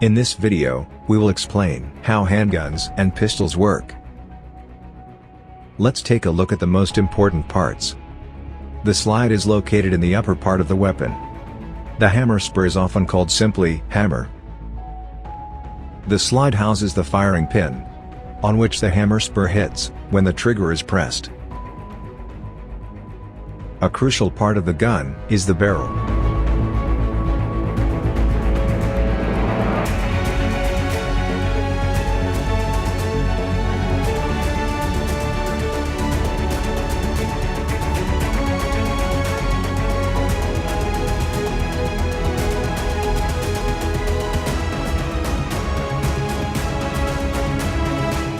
In this video, we will explain how handguns and pistols work. Let's take a look at the most important parts. The slide is located in the upper part of the weapon. The hammer spur is often called simply hammer. The slide houses the firing pin, on which the hammer spur hits when the trigger is pressed. A crucial part of the gun is the barrel.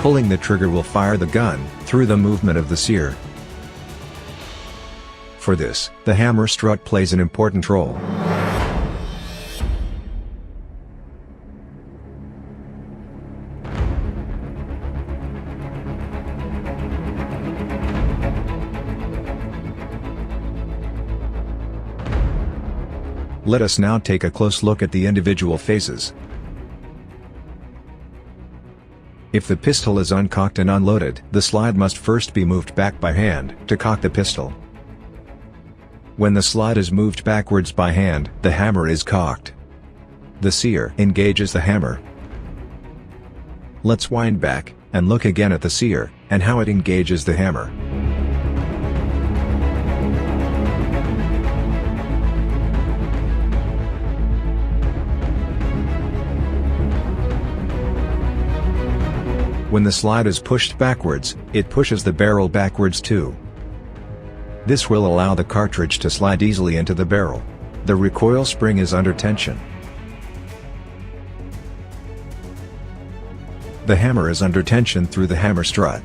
Pulling the trigger will fire the gun through the movement of the sear. For this, the hammer strut plays an important role. Let us now take a close look at the individual phases. If the pistol is uncocked and unloaded, the slide must first be moved back by hand to cock the pistol. When the slide is moved backwards by hand, the hammer is cocked. The sear engages the hammer. Let's wind back and look again at the sear and how it engages the hammer. When the slide is pushed backwards, it pushes the barrel backwards too. This will allow the cartridge to slide easily into the barrel. The recoil spring is under tension. The hammer is under tension through the hammer strut.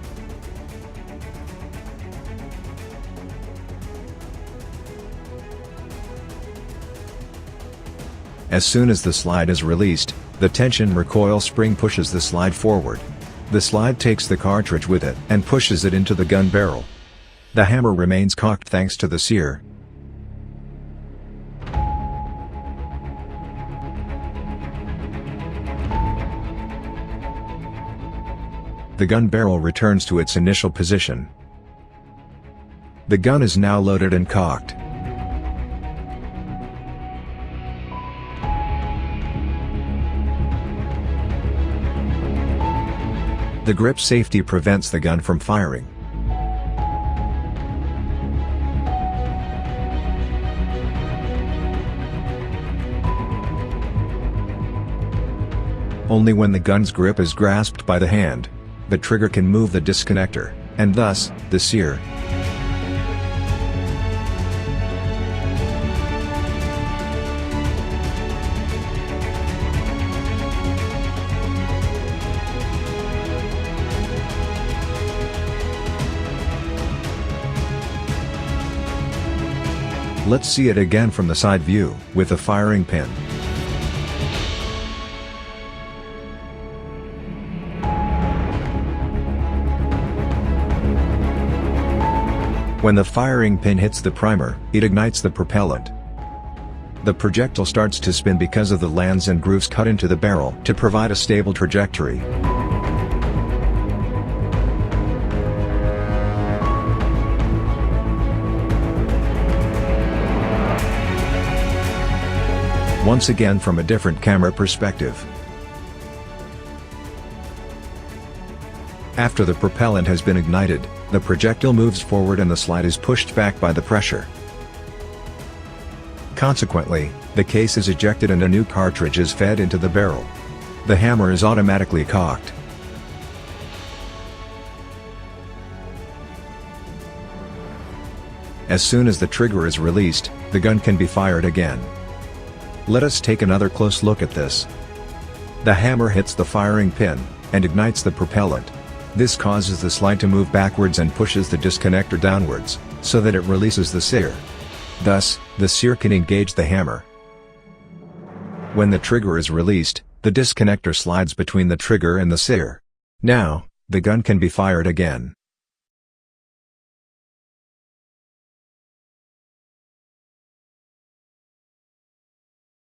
As soon as the slide is released, the tension recoil spring pushes the slide forward. The slide takes the cartridge with it and pushes it into the gun barrel. The hammer remains cocked thanks to the sear. The gun barrel returns to its initial position. The gun is now loaded and cocked. The grip safety prevents the gun from firing. Only when the gun's grip is grasped by the hand, the trigger can move the disconnector, and thus, the sear. Let's see it again from the side view, with the firing pin. When the firing pin hits the primer, it ignites the propellant. The projectile starts to spin because of the lands and grooves cut into the barrel to provide a stable trajectory. Once again from a different camera perspective. After the propellant has been ignited, the projectile moves forward and the slide is pushed back by the pressure. Consequently, the case is ejected and a new cartridge is fed into the barrel. The hammer is automatically cocked. As soon as the trigger is released, the gun can be fired again. Let us take another close look at this. The hammer hits the firing pin and ignites the propellant. This causes the slide to move backwards and pushes the disconnector downwards, so that it releases the sear. Thus, the sear can engage the hammer. When the trigger is released, the disconnector slides between the trigger and the sear. Now, the gun can be fired again.